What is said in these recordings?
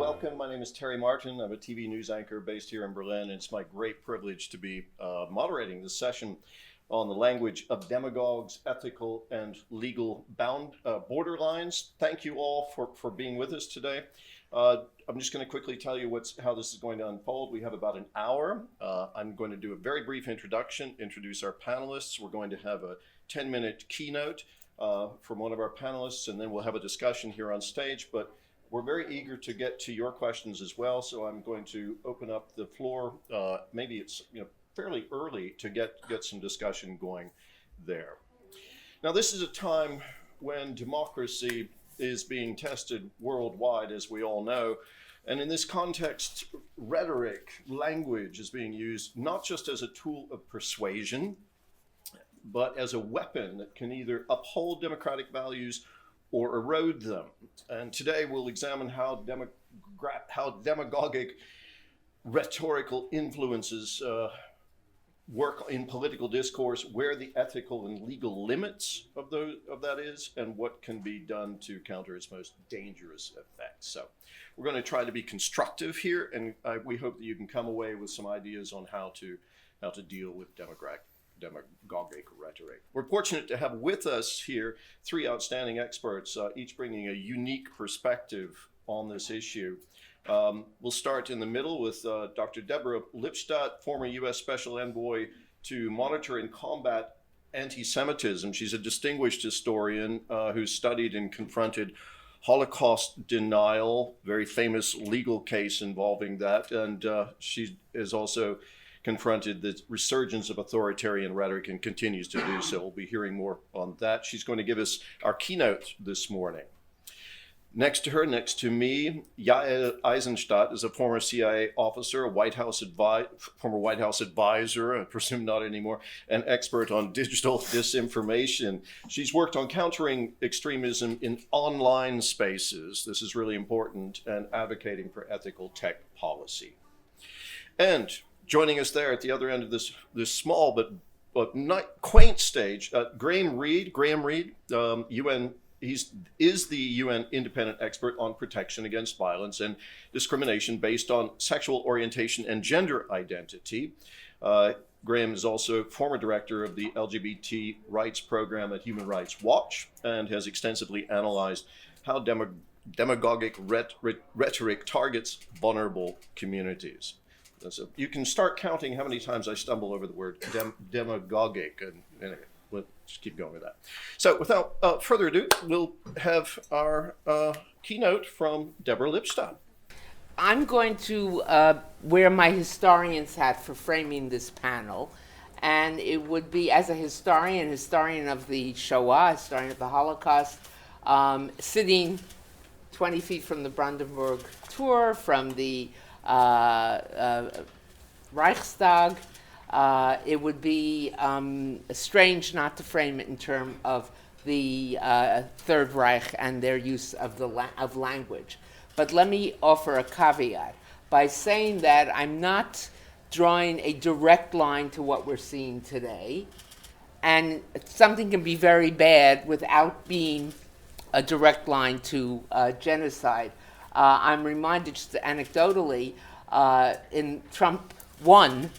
welcome. My name is Terry Martin. I'm a TV news anchor based here in Berlin, and it's my great privilege to be moderating this session on the language of demagogues, ethical and legal borderlines. Thank you all for being with us today. I'm just going to quickly tell you how this is going to unfold. We have about an hour. I'm going to do a very brief introduction, introduce our panelists. We're going to have a 10-minute keynote from one of our panelists, and then we'll have a discussion here on stage. But we're very eager to get to your questions as well, so I'm going to open up the floor. Maybe it's fairly early to get some discussion going there. Now, this is a time when democracy is being tested worldwide, as we all know. And in this context, rhetoric, language is being used not just as a tool of persuasion, but as a weapon that can either uphold democratic values or erode them. And today we'll examine how demagogic rhetorical influences work in political discourse, where the ethical and legal limits of that is, and what can be done to counter its most dangerous effects. So we're going to try to be constructive here, and we hope that you can come away with some ideas on how to deal with demagogic rhetoric. We're fortunate to have with us here three outstanding experts, each bringing a unique perspective on this issue. We'll start in the middle with Dr. Deborah Lipstadt, former U.S. Special Envoy to monitor and combat anti-Semitism. She's a distinguished historian who studied and confronted Holocaust denial, very famous legal case involving that, and she is also confronted the resurgence of authoritarian rhetoric and continues to do so. We'll be hearing more on that. She's going to give us our keynote this morning. Next to her, next to me, Yael Eisenstadt is a former CIA officer, former White House advisor, I presume not anymore, an expert on digital disinformation. She's worked on countering extremism in online spaces. This is really important, and advocating for ethical tech policy. And joining us there at the other end of this small but not quaint stage, Graeme Reid. Graeme Reid, UN. Is the UN independent expert on protection against violence and discrimination based on sexual orientation and gender identity. Graeme is also former director of the LGBT rights program at Human Rights Watch and has extensively analyzed how demagogic rhetoric targets vulnerable communities. So you can start counting how many times I stumble over the word demagogic, and anyway, we'll just keep going with that. So without further ado, we'll have our keynote from Deborah Lipstadt. I'm going to wear my historian's hat for framing this panel, and it would be, as a historian of the Shoah, historian of the Holocaust, sitting 20 feet from the Brandenburg Tor, from the Reichstag. It would be strange not to frame it in terms of the Third Reich and their use of of language. But let me offer a caveat by saying that I'm not drawing a direct line to what we're seeing today, and something can be very bad without being a direct line to genocide. I'm reminded just anecdotally, in Trump 1,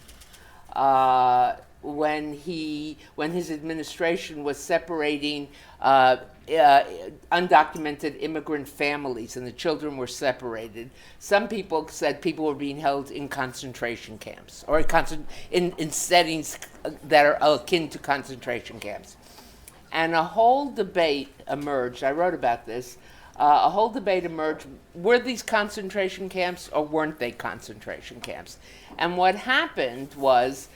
when his administration was separating undocumented immigrant families and the children were separated, some people said people were being held in concentration camps or in settings that are akin to concentration camps. And a whole debate emerged. I wrote about this. A whole debate emerged. Were these concentration camps or weren't they concentration camps? And what happened was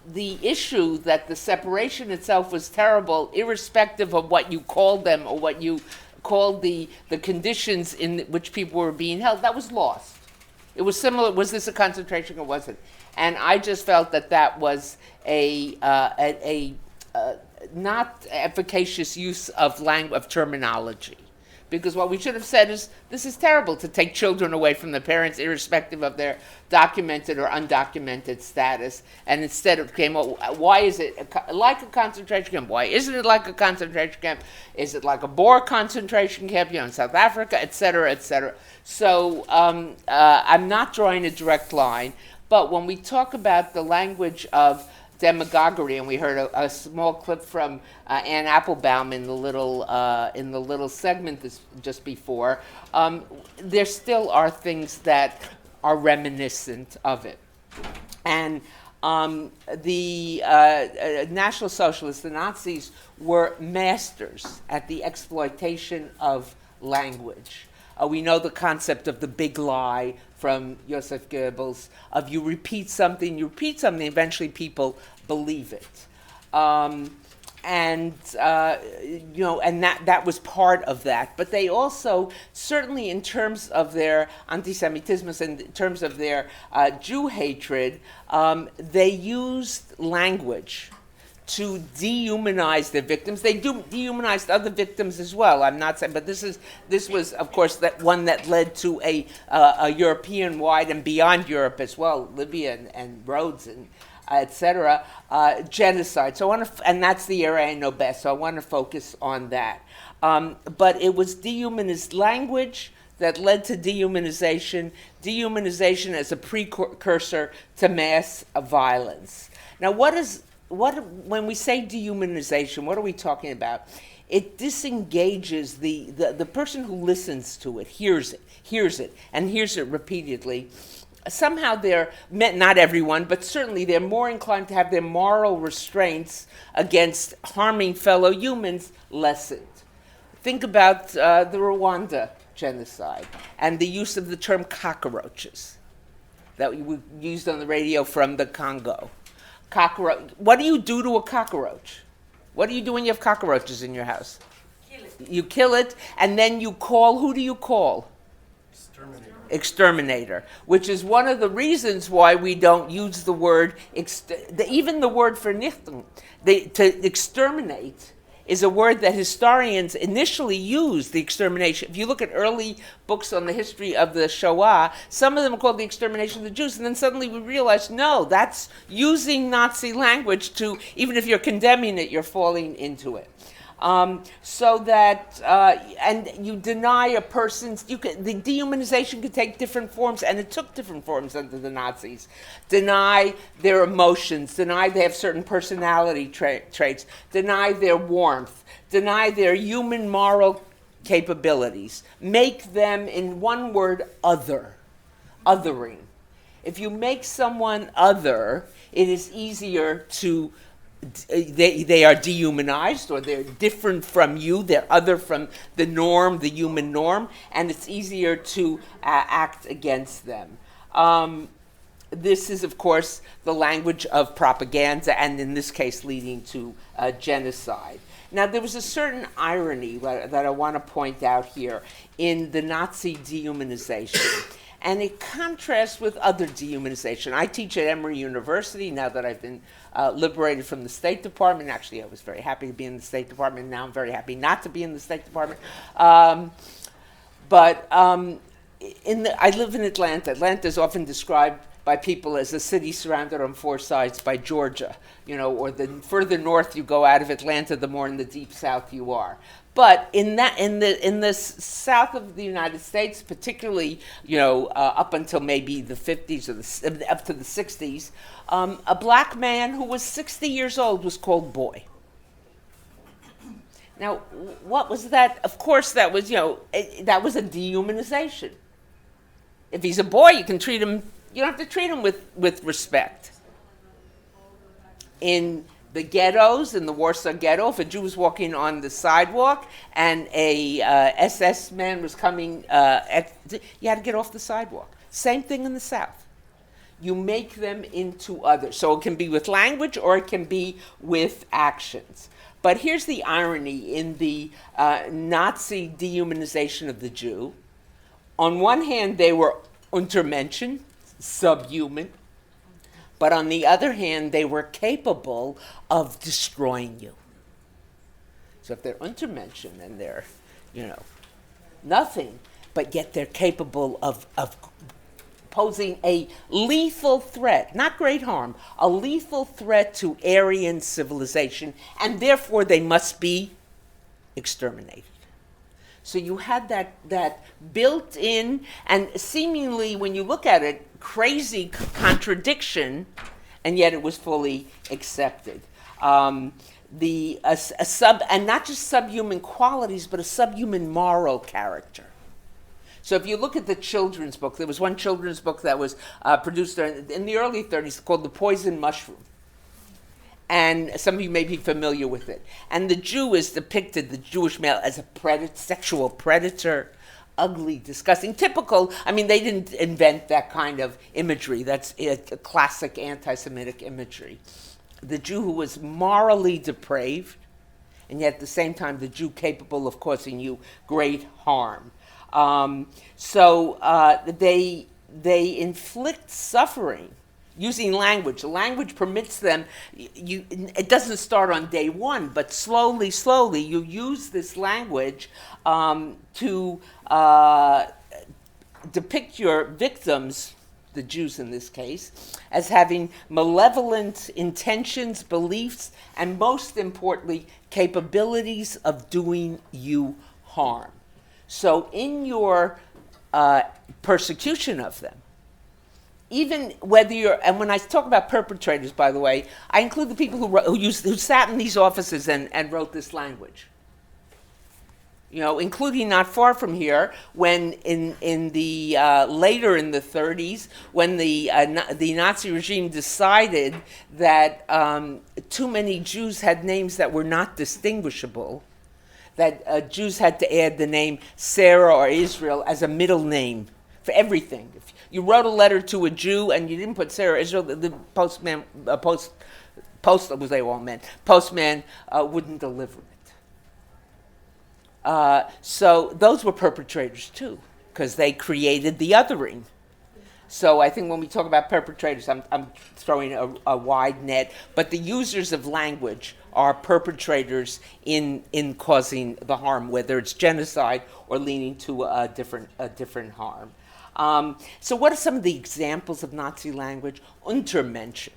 the issue that the separation itself was terrible, irrespective of what you called them or what you called the conditions in which people were being held, that was lost. It was similar. Was this a concentration or wasn't? And I just felt that was a not efficacious use of terminology, Because what we should have said is, this is terrible to take children away from their parents, irrespective of their documented or undocumented status. And instead it became, well, why is it like a concentration camp? Why isn't it like a concentration camp? Is it like a Boer concentration camp, in South Africa, et cetera, et cetera? So I'm not drawing a direct line, but when we talk about the language of demagoguery, and we heard a small clip from Anne Applebaum in the little segment just before, there still are things that are reminiscent of it. And the National Socialists, the Nazis, were masters at the exploitation of language. We know the concept of the big lie from Joseph Goebbels, of you repeat something, eventually people believe it. And that was part of that. But they also, certainly in terms of their anti-Semitism and in terms of their Jew hatred, they used language to dehumanize their victims. They dehumanized other victims as well. I'm not saying, but this was, of course, that one that led to a European-wide and beyond Europe as well, Libya and Rhodes and etc. Genocide. So and that's the area I know best. So I want to focus on that. But it was dehumanized language that led to dehumanization. Dehumanization as a precursor to mass violence. Now, when we say dehumanization, what are we talking about? It disengages the person who listens to it, hears it, and hears it repeatedly. Somehow they're, not everyone, but certainly they're more inclined to have their moral restraints against harming fellow humans lessened. Think about the Rwanda genocide and the use of the term cockroaches that we used on the radio from the Congo. What do you do to a cockroach? What do you do when you have cockroaches in your house? Kill it. You kill it, and then you call, who do you call? Exterminator, which is one of the reasons why we don't use the word, even the word vernichten. To exterminate is a word that historians initially used, the extermination. If you look at early books on the history of the Shoah, some of them are called the extermination of the Jews, and then suddenly we realized, no, that's using Nazi language to, even if you're condemning it, you're falling into it. So that, and you deny a person's, the dehumanization could take different forms, and it took different forms under the Nazis. Deny their emotions, deny they have certain personality traits, deny their warmth, deny their human moral capabilities, make them, in one word, othering. If you make someone other, it is easier to they are dehumanized, or they're different from you, they're other from the norm, the human norm, and it's easier to act against them. This is, of course, the language of propaganda, and in this case leading to genocide. Now, there was a certain irony that I want to point out here in the Nazi dehumanization. And it contrasts with other dehumanization. I teach at Emory University now that I've been liberated from the State Department. Actually, I was very happy to be in the State Department. Now I'm very happy not to be in the State Department. I live in Atlanta. Atlanta is often described by people as a city surrounded on four sides by Georgia, or the further north you go out of Atlanta, the more in the deep south you are. But in the south of the United States, particularly, up until maybe the 50s or up to the 60s, a black man who was 60 years old was called boy. Now, what was that? Of course, that was that was a dehumanization. If he's a boy, you can treat him. You don't have to treat him with respect. In the ghettos, in the Warsaw Ghetto, if a Jew was walking on the sidewalk and a SS man was coming, you had to get off the sidewalk. Same thing in the South. You make them into others. So it can be with language or it can be with actions. But here's the irony in the Nazi dehumanization of the Jew. On one hand, they were Untermenschen, subhuman. But on the other hand, they were capable of destroying you. So if they're Untermenschen and they're, nothing, but yet they're capable of posing a lethal threat, not great harm, a lethal threat to Aryan civilization, and therefore they must be exterminated. So you had that built-in and seemingly, when you look at it, crazy contradiction, and yet it was fully accepted. And not just subhuman qualities, but a subhuman moral character. So if you look at the children's book, there was one children's book that was produced in the early 30s called The Poison Mushroom. And some of you may be familiar with it. And the Jew is depicted, the Jewish male, as a sexual predator, ugly, disgusting, typical. I mean, they didn't invent that kind of imagery. That's a classic anti-Semitic imagery. The Jew who was morally depraved, and yet at the same time, the Jew capable of causing you great harm. They inflict suffering using language. The language permits them, it doesn't start on day one, but slowly, you use this language to depict your victims, the Jews in this case, as having malevolent intentions, beliefs, and most importantly, capabilities of doing you harm. So in your persecution of them, even whether you're, and when I talk about perpetrators, by the way, I include the people who sat in these offices and wrote this language. You know, including not far from here, when in the later in the 30s, when the Nazi regime decided that too many Jews had names that were not distinguishable, that Jews had to add the name Sarah or Israel as a middle name for everything. If you wrote a letter to a Jew and you didn't put Sarah or Israel, the postman, postman wouldn't deliver it. So those were perpetrators too, because they created the othering. So I think when we talk about perpetrators, I'm throwing a wide net, but the users of language are perpetrators in causing the harm, whether it's genocide or leading to a different harm. So what are some of the examples of Nazi language? Untermenschen,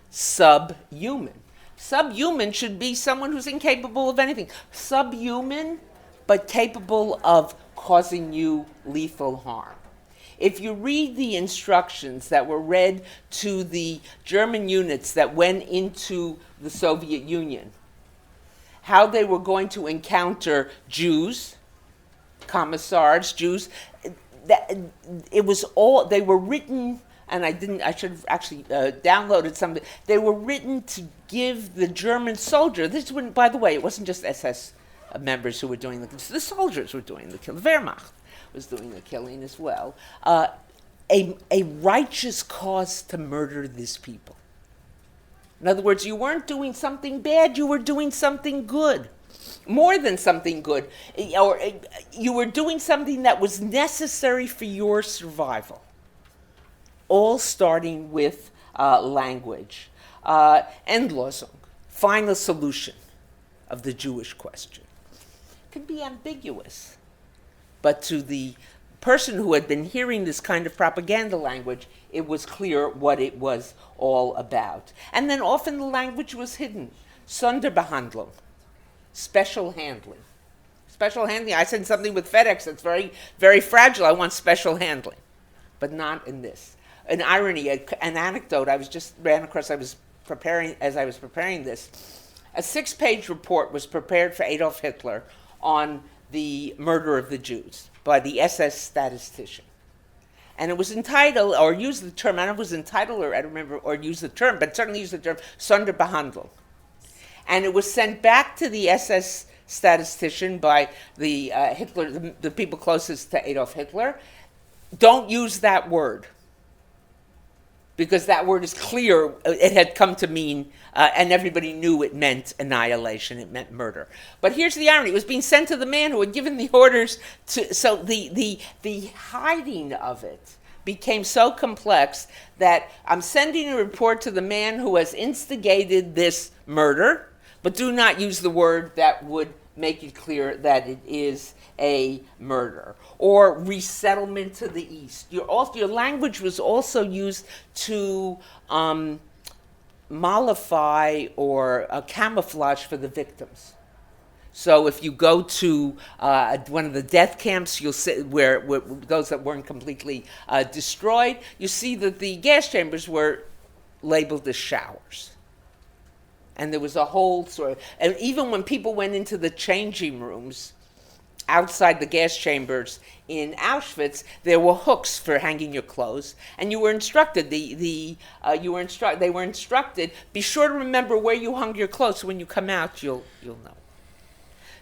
subhuman. Subhuman should be someone who's incapable of anything. Subhuman, but capable of causing you lethal harm. If you read the instructions that were read to the German units that went into the Soviet Union, how they were going to encounter Jews, commissars, Jews, it was all, they were written, and I should have actually downloaded some of it. They were written to give the German soldier, this wouldn't, by the way, it wasn't just SS members who were doing the soldiers were doing the killing, the Wehrmacht was doing the killing as well, a righteous cause to murder these people. In other words, you weren't doing something bad, you were doing something good. More than something good, or you were doing something that was necessary for your survival. All starting with language. Endlösung, final solution of the Jewish question. It can be ambiguous, but to the person who had been hearing this kind of propaganda language, it was clear what it was all about. And then often the language was hidden. Sonderbehandlung, special handling. Special handling, I send something with FedEx that's very, very fragile, I want special handling. But not in this. An irony, an anecdote I ran across, as I was preparing this. A 6-page report was prepared for Adolf Hitler on the murder of the Jews by the SS statistician. And it was entitled, or used the term, I don't know if it was entitled or I don't remember, or used the term, but certainly used the term Sonderbehandlung. And it was sent back to the SS statistician by the Hitler, the people closest to Adolf Hitler. Don't use that word, because that word is clear. It had come to mean, and everybody knew it meant annihilation, it meant murder. But here's the irony. It was being sent to the man who had given the orders to, so the hiding of it became so complex that I'm sending a report to the man who has instigated this murder, but do not use the word that would make it clear that it is a murder. Or resettlement to the east. Your language was also used to mollify or camouflage for the victims. So if you go to one of the death camps, you'll see where those that weren't completely destroyed, you see that the gas chambers were labeled as showers. And there was a whole sort of, and even when people went into the changing rooms outside the gas chambers in Auschwitz, there were hooks for hanging your clothes, and you were instructed. They were instructed. Be sure to remember where you hung your clothes. So when you come out, you'll know.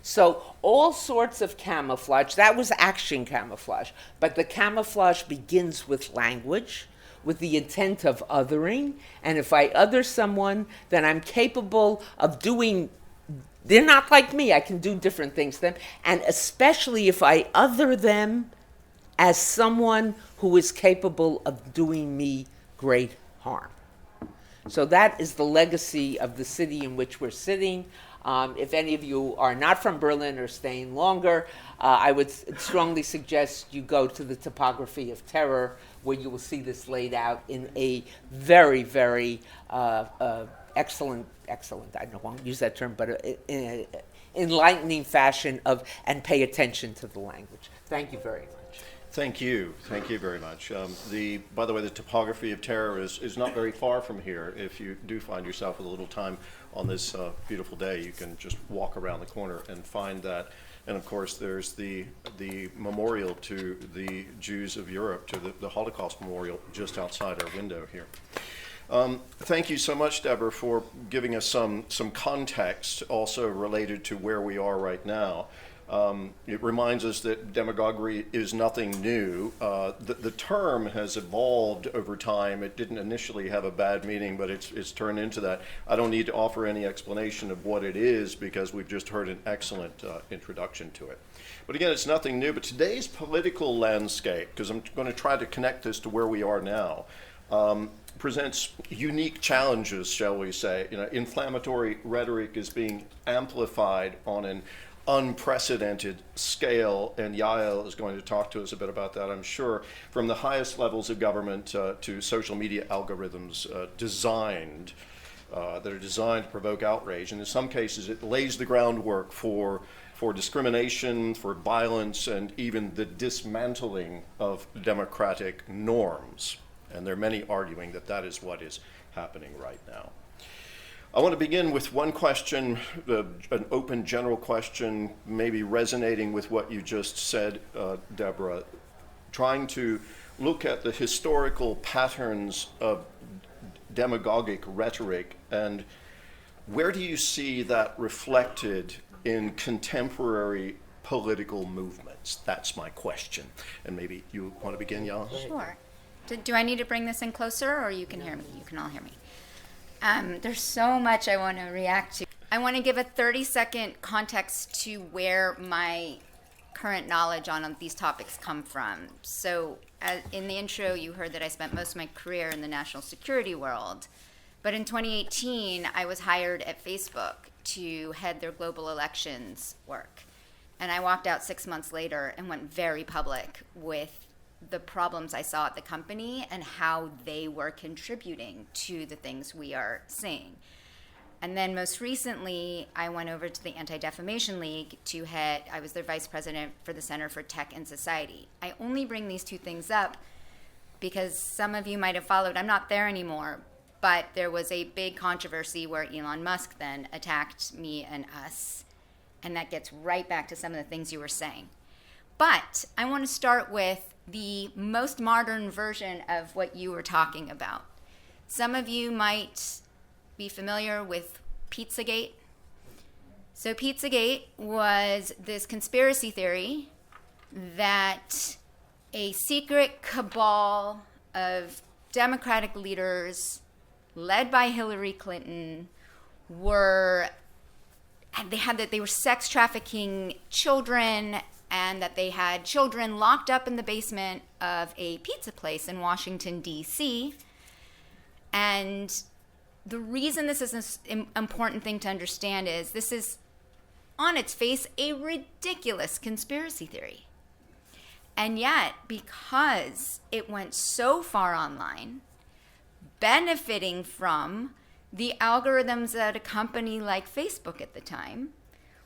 So all sorts of camouflage. That was action camouflage, but the camouflage begins with language, with the intent of othering, and if I other someone, then I'm capable of doing. They're not like me. I can do different things to them. And especially if I other them as someone who is capable of doing me great harm. So that is the legacy of the city in which we're sitting. If any of you are not from Berlin or staying longer, I would strongly suggest you go to the Topography of Terror, where you will see this laid out in a very, very excellent, I won't use that term, but in an enlightening fashion and pay attention to the language. Thank you very much. Thank you very much. By the way, the Topography of Terror is not very far from here. If you do find yourself with a little time on this beautiful day, you can just walk around the corner and find that. And of course, there's the memorial to the Jews of Europe, to the Holocaust memorial just outside our window here. Thank you so much, Deborah, for giving us some context also related to where we are right now. It reminds us that demagoguery is nothing new. The term has evolved over time. It didn't initially have a bad meaning, but it's turned into that. I don't need to offer any explanation of what it is because we've just heard an excellent introduction to it. But again, it's nothing new. But today's political landscape, because I'm going to try to connect this to where we are now, presents unique challenges, shall we say. Inflammatory rhetoric is being amplified on an unprecedented scale, and Yael is going to talk to us a bit about that, I'm sure, from the highest levels of government to social media algorithms that are designed to provoke outrage. And in some cases, it lays the groundwork for discrimination, for violence, and even the dismantling of democratic norms. And there are many arguing that that is what is happening right now. I want to begin with one question, an open general question, maybe resonating with what you just said, Deborah, trying to look at the historical patterns of demagogic rhetoric, and where do you see that reflected in contemporary political movements? That's my question. And maybe you want to begin, Yael? Sure. Do I need to bring this in closer, or you can hear me? You can all hear me. There's so much I want to react to. I want to give a 30-second context to where my current knowledge on these topics come from. So in the intro, you heard that I spent most of my career in the national security world. But in 2018, I was hired at Facebook to head their global elections work. And I walked out 6 months later and went very public with the problems I saw at the company and how they were contributing to the things we are seeing. And then most recently, I went over to the Anti-Defamation League I was their vice president for the Center for Tech and Society. I only bring these two things up because some of you might have followed. I'm not there anymore, but there was a big controversy where Elon Musk then attacked me and us. And that gets right back to some of the things you were saying. But I want to start with the most modern version of what you were talking about. Some of you might be familiar with Pizzagate. So Pizzagate was this conspiracy theory that a secret cabal of Democratic leaders led by Hillary Clinton they were sex trafficking children, and that they had children locked up in the basement of a pizza place in Washington, D.C. And the reason this is an important thing to understand is this is on its face a ridiculous conspiracy theory. And yet, because it went so far online, benefiting from the algorithms at a company like Facebook at the time,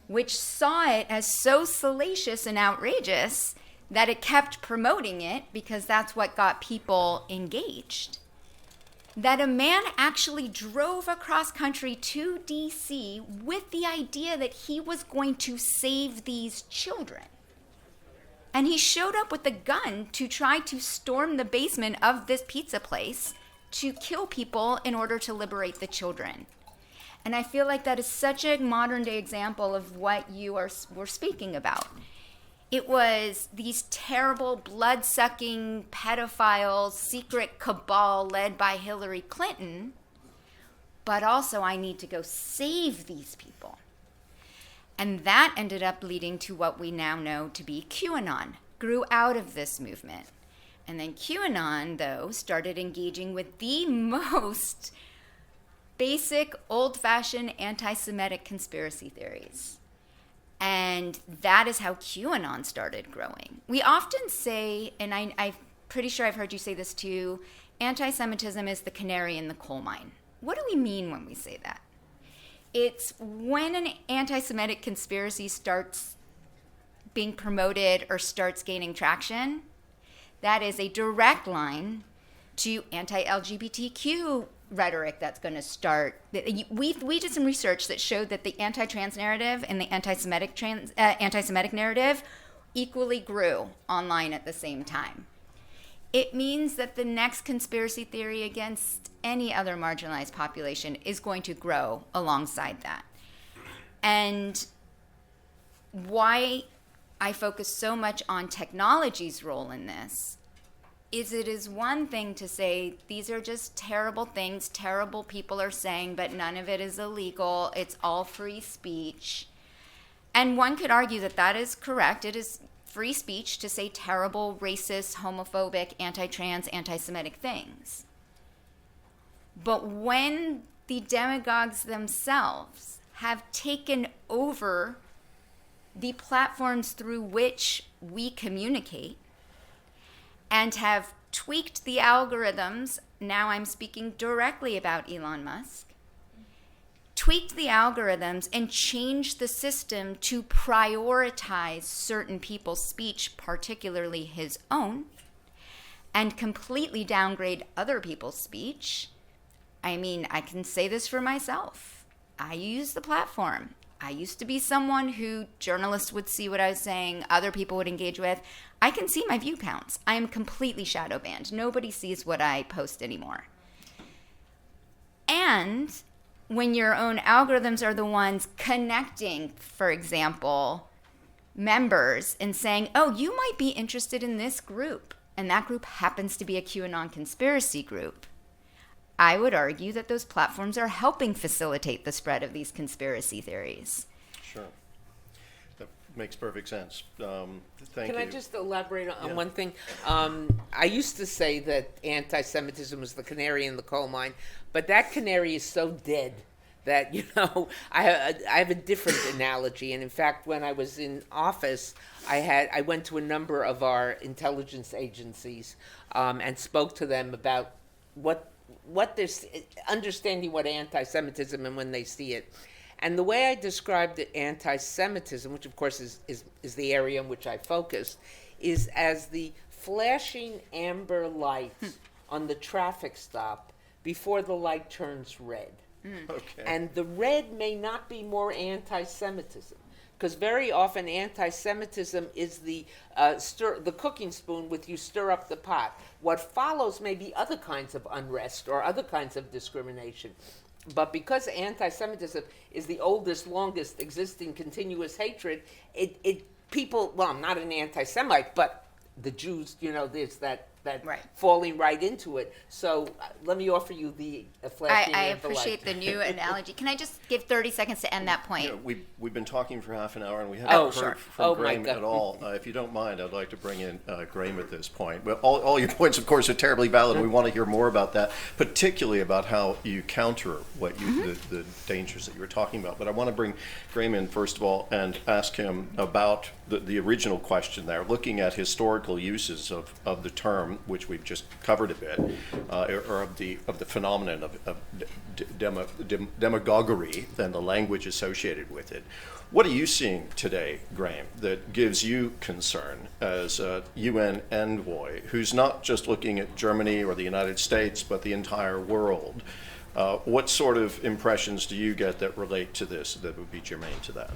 which saw it as so salacious and outrageous that it kept promoting it because that's what got people engaged, that a man actually drove across country to DC with the idea that he was going to save these children. And he showed up with a gun to try to storm the basement of this pizza place to kill people in order to liberate the children. And I feel like that is such a modern day example of what you were speaking about. It was these terrible, blood-sucking pedophiles, secret cabal led by Hillary Clinton, but also I need to go save these people. And that ended up leading to what we now know to be QAnon, grew out of this movement. And then QAnon, though, started engaging with the most basic, old-fashioned anti-Semitic conspiracy theories. And that is how QAnon started growing. We often say, and I'm pretty sure I've heard you say this too, anti-Semitism is the canary in the coal mine. What do we mean when we say that? It's when an anti-Semitic conspiracy starts being promoted or starts gaining traction, that is a direct line to anti-LGBTQ rhetoric that's going to start. We did some research that showed that the anti-trans narrative and the anti-Semitic narrative equally grew online at the same time. It means that the next conspiracy theory against any other marginalized population is going to grow alongside that. And why I focus so much on technology's role in this is it is one thing to say these are just terrible things terrible people are saying, but none of it is illegal. It's all free speech. And one could argue that that is correct. It is free speech to say terrible, racist, homophobic, anti-trans, anti-Semitic things. But when the demagogues themselves have taken over the platforms through which we communicate and have tweaked the algorithms, now I'm speaking directly about Elon Musk, tweaked the algorithms and changed the system to prioritize certain people's speech, particularly his own, and completely downgrade other people's speech. I mean, I can say this for myself. I use the platform. I used to be someone who journalists would see what I was saying, other people would engage with. I can see my view counts. I am completely shadow banned. Nobody sees what I post anymore. And when your own algorithms are the ones connecting, for example, members and saying, oh, you might be interested in this group, and that group happens to be a QAnon conspiracy group, I would argue that those platforms are helping facilitate the spread of these conspiracy theories. Sure. That makes perfect sense. Thank you. Can I just elaborate on Yeah. one thing? I used to say that anti-Semitism was the canary in the coal mine, but that canary is so dead that, I have a different analogy. And in fact, when I was in office, I went to a number of our intelligence agencies and spoke to them about what they're understanding what anti-Semitism and when they see it. And the way I described anti-Semitism, which of course is the area in which I focused, is as the flashing amber lights on the traffic stop before the light turns red. Okay. And the red may not be more anti-Semitism, because very often anti-Semitism is the cooking spoon with you stir up the pot. What follows may be other kinds of unrest or other kinds of discrimination. But because anti-Semitism is the oldest, longest existing continuous hatred, people, well, I'm not an anti-Semite, but the Jews, there's that than Right. falling right into it. So let me offer you the flashing I of the light. appreciate the new analogy. Can I just give 30 seconds to end that point? You know, we've been talking for half an hour and we Oh, haven't sure. heard from Oh, my Graeme God. at all. If you don't mind, I'd like to bring in Graeme at this point. Well, all your points, of course, are terribly valid. We want to hear more about that, particularly about how you counter what you, the dangers that you were talking about. But I want to bring Graeme in, first of all, and ask him about the original question there, looking at historical uses of the term, which we've just covered a bit, or of the phenomenon of demagoguery and the language associated with it. What are you seeing today, Graeme, that gives you concern as a UN envoy who's not just looking at Germany or the United States, but the entire world? What sort of impressions do you get that relate to this that would be germane to that?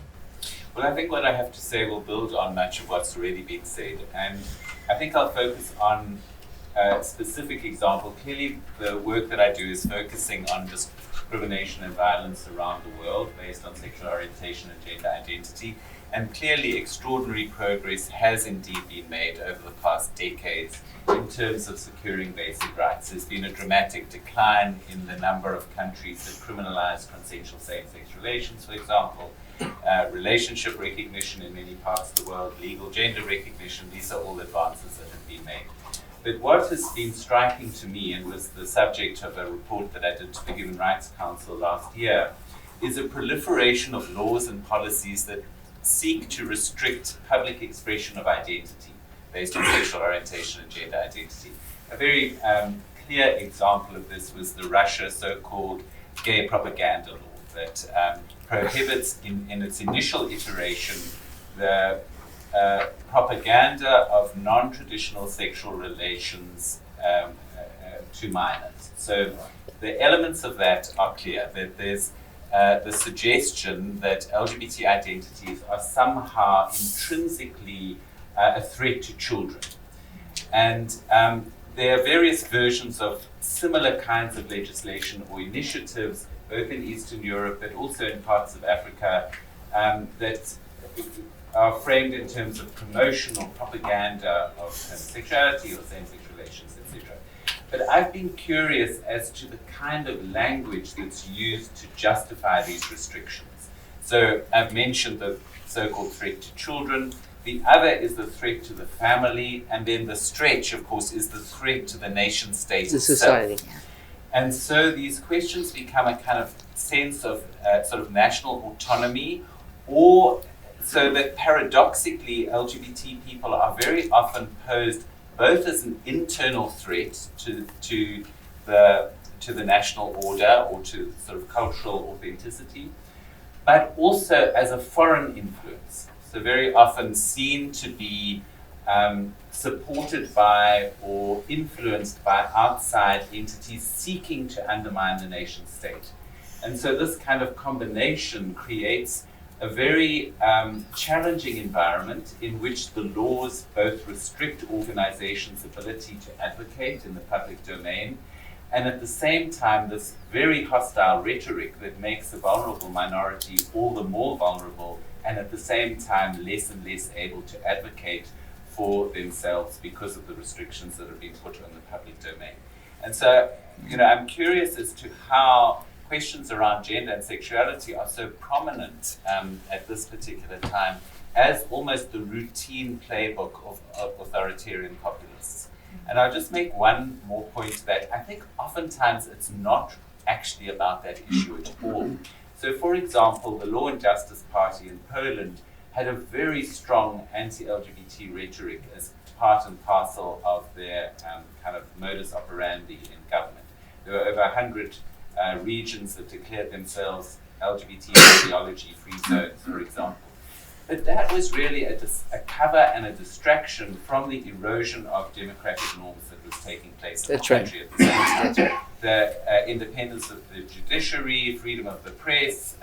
Well, I think what I have to say will build on much of what's already been said. And I think I'll focus on a specific example. Clearly, the work that I do is focusing on discrimination and violence around the world based on sexual orientation and gender identity. And clearly, extraordinary progress has indeed been made over the past decades in terms of securing basic rights. There's been a dramatic decline in the number of countries that criminalize consensual same-sex relations, for example. Relationship recognition in many parts of the world, legal gender recognition, these are all advances that have been made. But what has been striking to me, and was the subject of a report that I did to the Human Rights Council last year, is a proliferation of laws and policies that seek to restrict public expression of identity based on sexual orientation and gender identity. A very clear example of this was the Russia so-called gay propaganda law that prohibits in its initial iteration the propaganda of non-traditional sexual relations to minors. So the elements of that are clear, that there's the suggestion that LGBT identities are somehow intrinsically a threat to children. And there are various versions of similar kinds of legislation or initiatives, both in Eastern Europe but also in parts of Africa, that are framed in terms of promotion or propaganda of homosexuality or same-sex relations, etc. But I've been curious as to the kind of language that's used to justify these restrictions. So I've mentioned the so-called threat to children. The other is the threat to the family, and then the stretch, of course, is the threat to the nation state The itself. society. And so these questions become a kind of sense of sort of national autonomy, or so that paradoxically LGBT people are very often posed both as an internal threat to the national order or to sort of cultural authenticity, but also as a foreign influence. So very often seen to be supported by or influenced by outside entities seeking to undermine the nation state. And so this kind of combination creates a very challenging environment in which the laws both restrict organizations' ability to advocate in the public domain, and at the same time this very hostile rhetoric that makes the vulnerable minority all the more vulnerable, and at the same time less and less able to advocate for themselves because of the restrictions that are being put on the public domain. And so, I'm curious as to how questions around gender and sexuality are so prominent at this particular time as almost the routine playbook of authoritarian populists. And I'll just make one more point that I think oftentimes it's not actually about that issue at all. So for example, the Law and Justice Party in Poland had a very strong anti-LGBT rhetoric as part and parcel of their kind of modus operandi in government. There were over 100 regions that declared themselves LGBT ideology-free zones, for example. But that was really a cover and a distraction from the erosion of democratic norms that was taking place in the country at the same time. The independence of the judiciary, freedom of the press,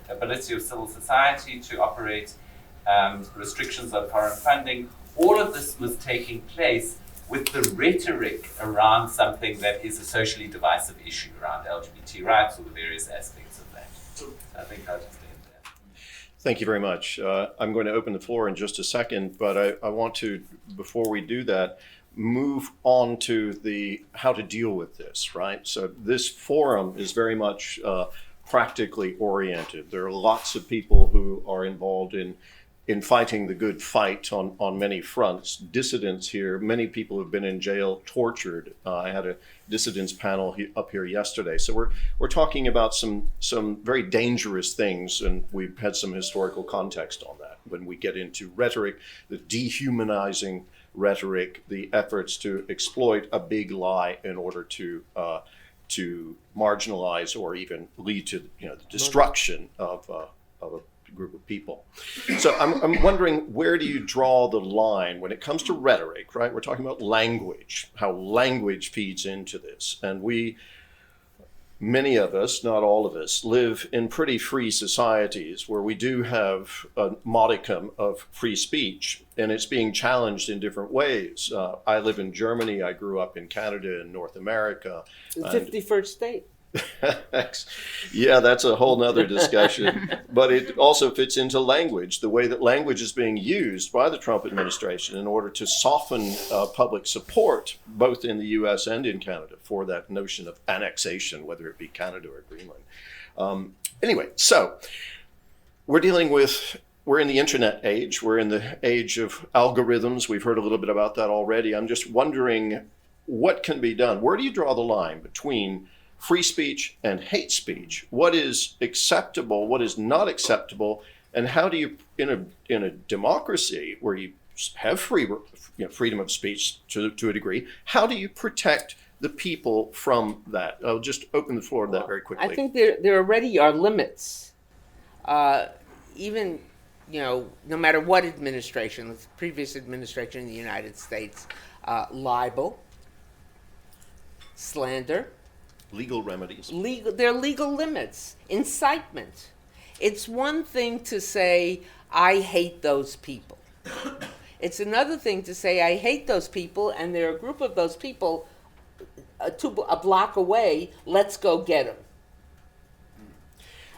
ability of civil society to operate, restrictions on foreign funding, all of this was taking place with the rhetoric around something that is a socially divisive issue around LGBT rights or the various aspects of that. So I think I'll just end there. Thank you very much. I'm going to open the floor in just a second, but I want to, before we do that, move on to the how to deal with this, right? So this forum is very much practically oriented. There are lots of people who are involved in fighting the good fight on many fronts. Dissidents here, many people have been in jail, tortured. I had a dissidents panel up here yesterday. So we're talking about some very dangerous things, and we've had some historical context on that. When we get into rhetoric, the dehumanizing rhetoric, the efforts to exploit a big lie in order to marginalize or even lead to the destruction of a group of people. So I'm wondering, where do you draw the line when it comes to rhetoric, right? We're talking about language, how language feeds into this. And many of us, not all of us, live in pretty free societies where we do have a modicum of free speech, and it's being challenged in different ways. I live in Germany. I grew up in Canada and North America. The 51st state. Yeah, that's a whole nother discussion. But it also fits into language, the way that language is being used by the Trump administration in order to soften public support, both in the US and in Canada, for that notion of annexation, whether it be Canada or Greenland. Anyway, so we're in the internet age. We're in the age of algorithms. We've heard a little bit about that already. I'm just wondering what can be done. Where do you draw the line between free speech and hate speech? What is acceptable? What is not acceptable? And how do you, in a democracy where you have freedom of speech to a degree, how do you protect the people from that? I'll just open the floor to that very quickly. I think there already are limits. Even, no matter what administration, the previous administration in the United States, libel, slander, legal remedies. There are legal limits. Incitement. It's one thing to say, I hate those people. It's another thing to say, I hate those people, and there are a group of those people a block away, let's go get them.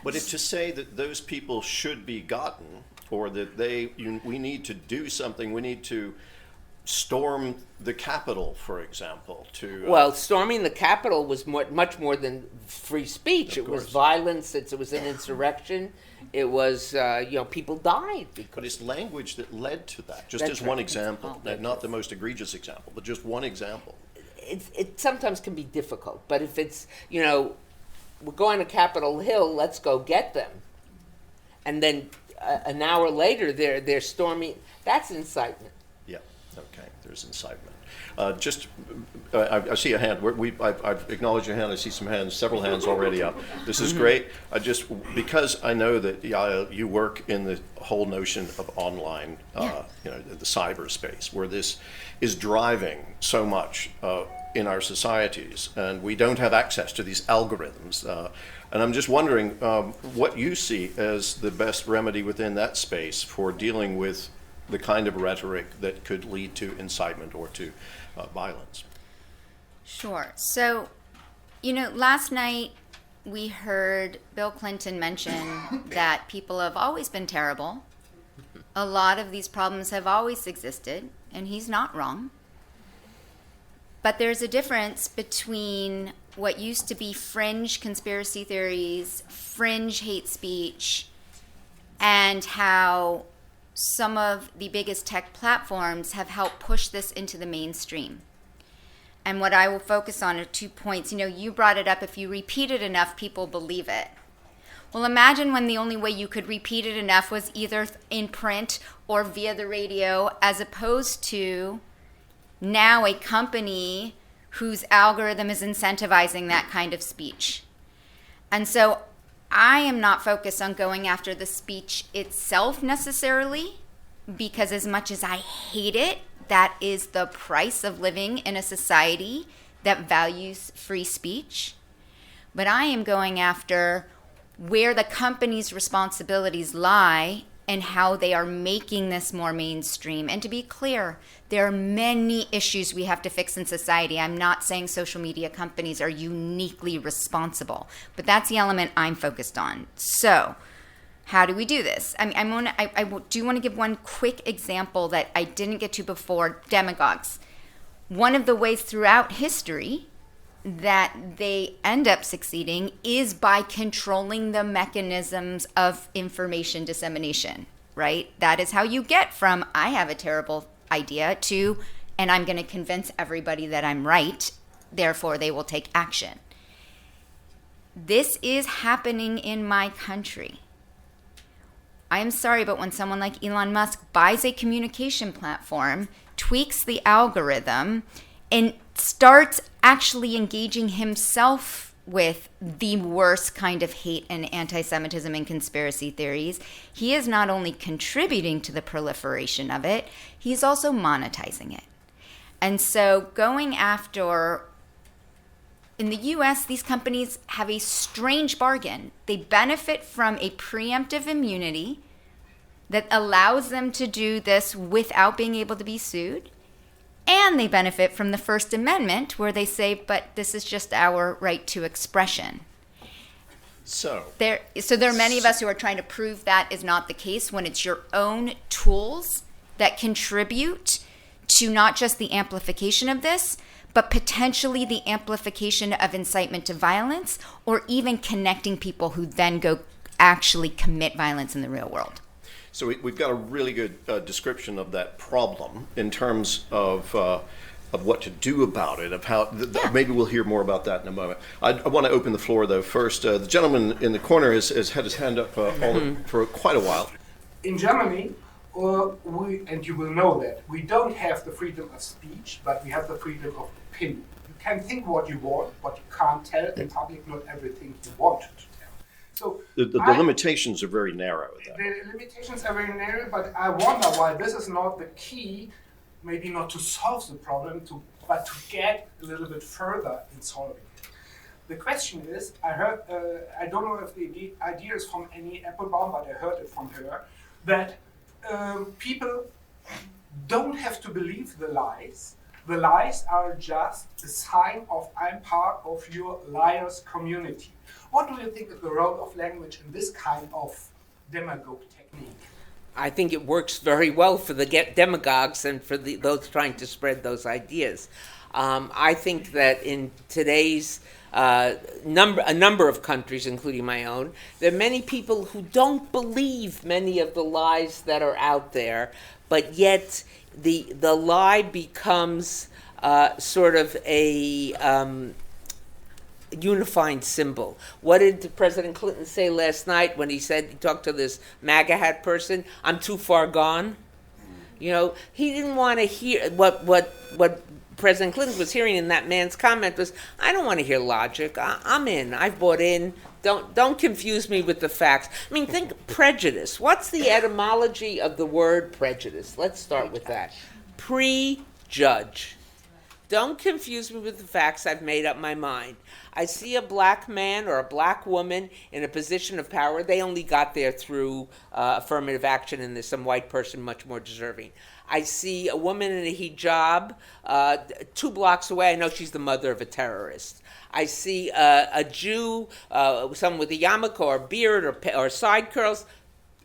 But it's to say that those people should be gotten, or that we need to do something, we need to storm the Capitol, for example. Well, storming the Capitol was much more than free speech. It was violence. It was an insurrection. It was, people died. But it's language that led to that, just That's as one right. example. Not the most egregious example, but just one example. It sometimes can be difficult, but if it's, we're going to Capitol Hill, let's go get them. And then an hour later, they're storming. That's incitement. Yeah, okay, there's incitement. I see a hand. I've acknowledged your hand. I see several hands already up. This is great. Because I know that you work in the whole notion of online, the cyberspace, where this is driving so much in our societies, and we don't have access to these algorithms. And I'm just wondering what you see as the best remedy within that space for dealing with the kind of rhetoric that could lead to incitement or to violence. Sure. So, last night we heard Bill Clinton mention that people have always been terrible. A lot of these problems have always existed, and he's not wrong. But there's a difference between what used to be fringe conspiracy theories, fringe hate speech, and how some of the biggest tech platforms have helped push this into the mainstream. And what I will focus on are 2 points. You brought it up, if you repeat it enough, people believe it. Well, imagine when the only way you could repeat it enough was either in print or via the radio, as opposed to now a company whose algorithm is incentivizing that kind of speech. And so I am not focused on going after the speech itself necessarily, because as much as I hate it, that is the price of living in a society that values free speech. But I am going after where the company's responsibilities lie and how they are making this more mainstream. And to be clear, there are many issues we have to fix in society. I'm not saying social media companies are uniquely responsible, but that's the element I'm focused on. So how do we do this? I do want to give one quick example that I didn't get to before, Demagogues. one of the ways throughout history that they end up succeeding is by controlling the mechanisms of information dissemination, right? That is how you get from, I have a terrible idea, to, and I'm going to convince everybody that I'm right, therefore they will take action. This is happening in my country. I am sorry, but when someone like Elon Musk buys a communication platform, tweaks the algorithm, and starts actually engaging himself with the worst kind of hate and anti-Semitism and conspiracy theories, he is not only contributing to the proliferation of it, he's also monetizing it. And so going after, in the US, these companies have a strange bargain. They benefit from a preemptive immunity that allows them to do this without being able to be sued. And they benefit from the First Amendment, where they say, but this is just our right to expression. So there are many of us who are trying to prove that is not the case when it's your own tools that contribute to not just the amplification of this, but potentially the amplification of incitement to violence, or even connecting people who then go actually commit violence in the real world. So we've got a really good description of that problem in terms of what to do about it, of how, maybe we'll hear more about that in a moment. I want to open the floor, though, first. The gentleman in the corner has had his hand up for quite a while. In Germany, and you will know that, we don't have the freedom of speech, but we have the freedom of opinion. You can think what you want, but you can't tell in public not everything you want to tell. So The limitations are very narrow. The limitations are very narrow, but I wonder why this is not the key, maybe not to solve the problem, but to get a little bit further in solving it. The question is, I heard, I don't know if the idea is from Annie Applebaum, but I heard it from her, that people don't have to believe the lies. The lies are just a sign of I'm part of your liars community. What do you think is the role of language in this kind of demagogue technique? I think it works very well for the demagogues and for those trying to spread those ideas. I think that in today's a number of countries, including my own, there are many people who don't believe many of the lies that are out there, but yet the lie becomes sort of a unifying symbol. What did President Clinton say last night when he talked to this MAGA hat person? I'm too far gone. You know, he didn't want to hear what President Clinton was hearing in that man's comment was, I don't want to hear logic. I'm in. I've bought in. Don't confuse me with the facts. I mean, think prejudice. What's the etymology of the word prejudice? Let's start with that. Prejudge. Don't confuse me with the facts. I've made up my mind. I see a black man or a black woman in a position of power. They only got there through affirmative action, and there's some white person much more deserving. I see a woman in a hijab 2 blocks away. I know she's the mother of a terrorist. I see a Jew, someone with a yarmulke or a beard or side curls.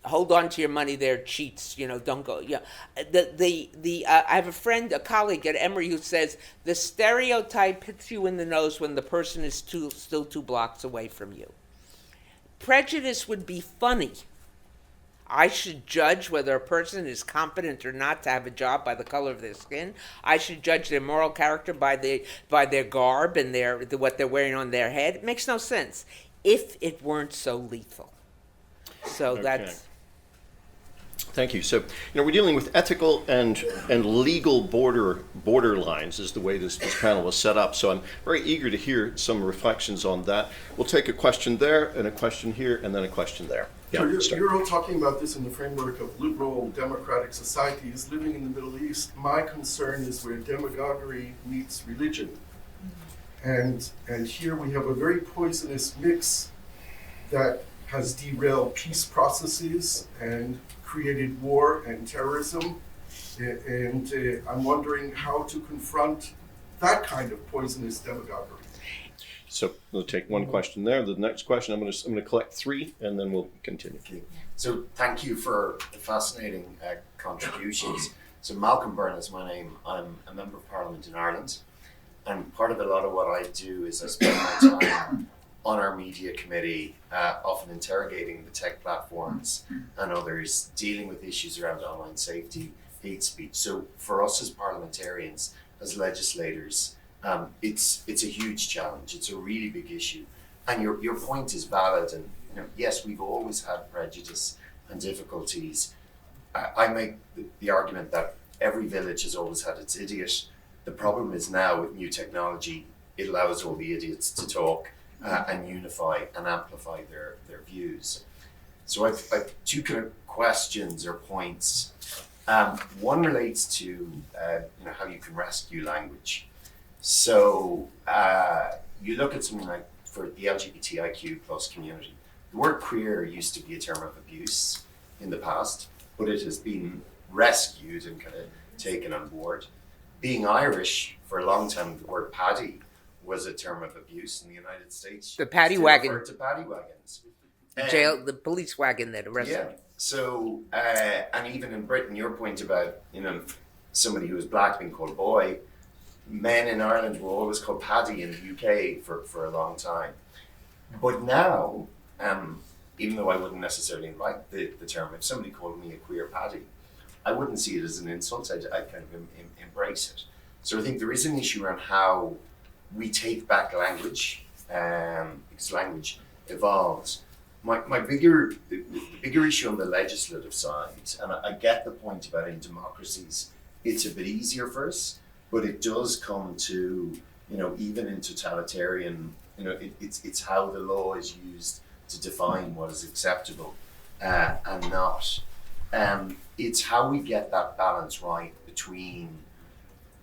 Hold on to your money, they're cheats. You know, don't go. Yeah, I have a friend, a colleague at Emory, who says the stereotype hits you in the nose when the person is still 2 blocks away from you. Prejudice would be funny. I should judge whether a person is competent or not to have a job by the color of their skin. I should judge their moral character by their garb and what they're wearing on their head. It makes no sense if it weren't so lethal. So Okay. that's. Thank you. So, we're dealing with ethical and legal borderlines is the way this panel was set up. So I'm very eager to hear some reflections on that. We'll take a question there and a question here and then a question there. So Yeah, you're all talking about this in the framework of liberal democratic societies living in the Middle East. My concern is where demagoguery meets religion. And here we have a very poisonous mix that has derailed peace processes and created war and terrorism. And I'm wondering how to confront that kind of poisonous demagoguery. So we'll take one question there. The next question, I'm going to collect 3 and then we'll continue. So thank you for the fascinating contributions. So Malcolm Byrne is my name. I'm a member of Parliament in Ireland, and part of a lot of what I do is I spend my time on our media committee, often interrogating the tech platforms and others, dealing with issues around online safety, hate speech. So for us as parliamentarians, as legislators, it's a huge challenge. It's a really big issue, and your point is valid. And yes, we've always had prejudice and difficulties. I make the argument that every village has always had its idiot. The problem is now with new technology, it allows all the idiots to talk and unify and amplify their views. So I've two kind of questions or points. One relates to how you can rescue language. So you look at something like for the LGBTIQ plus community, the word queer used to be a term of abuse in the past, but it has been rescued and kind of taken on board. Being Irish, for a long time, the word paddy was a term of abuse in the United States. The paddy Still wagon. referred to paddy wagons. The police wagon that arrested Yeah. me. So, and even in Britain, your point about, somebody who was black being called boy, men in Ireland were always called paddy in the UK for a long time. But now, even though I wouldn't necessarily like the term, if somebody called me a queer paddy, I wouldn't see it as an insult. I'd kind of embrace it. So I think there is an issue around how we take back language, because language evolves. The bigger issue on the legislative side, and I get the point about in democracies, it's a bit easier for us, but it does come to, even in totalitarian, it's how the law is used to define what is acceptable and not. It's how we get that balance right between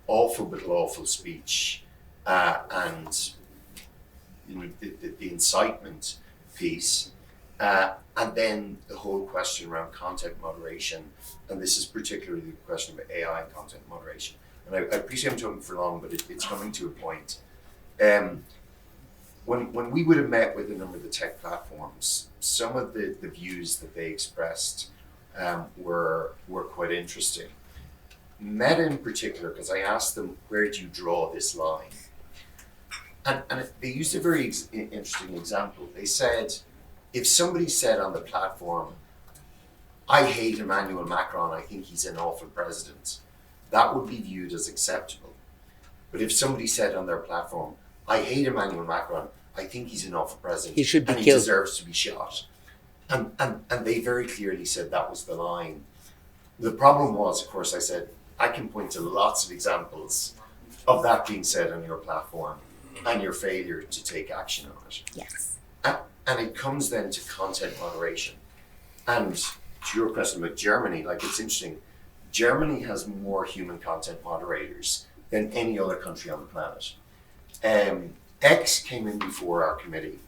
awful but lawful speech and the incitement piece, and then the whole question around content moderation. And this is particularly the question about AI and content moderation. And I appreciate I'm talking for long, but it's coming to a point. When we would have met with a number of the tech platforms, some of the views that they expressed were quite interesting. Meta in particular, because I asked them, where do you draw this line? And they used a very interesting example. They said, if somebody said on the platform, I hate Emmanuel Macron, I think he's an awful president, that would be viewed as acceptable. But if somebody said on their platform, I hate Emmanuel Macron, I think he's an awful president, He should be and killed. he deserves to be shot. And they very clearly said that was the line. The problem was, of course, I said, I can point to lots of examples of that being said on your platform and your failure to take action on it. Yes. And it comes then to content moderation. And to your question about Germany, it's interesting. Germany has more human content moderators than any other country on the planet. X came in before our committee.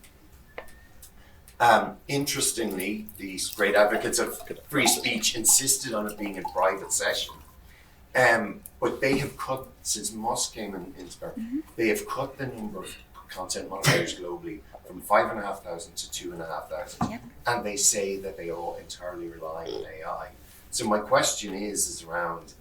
Interestingly, these great advocates of free speech insisted on it being a private session. But they have cut, since Musk came into power, they have cut the number of content moderators globally from 5,500 to 2,500. Yep. And they say that they all entirely rely on AI. So my question is around,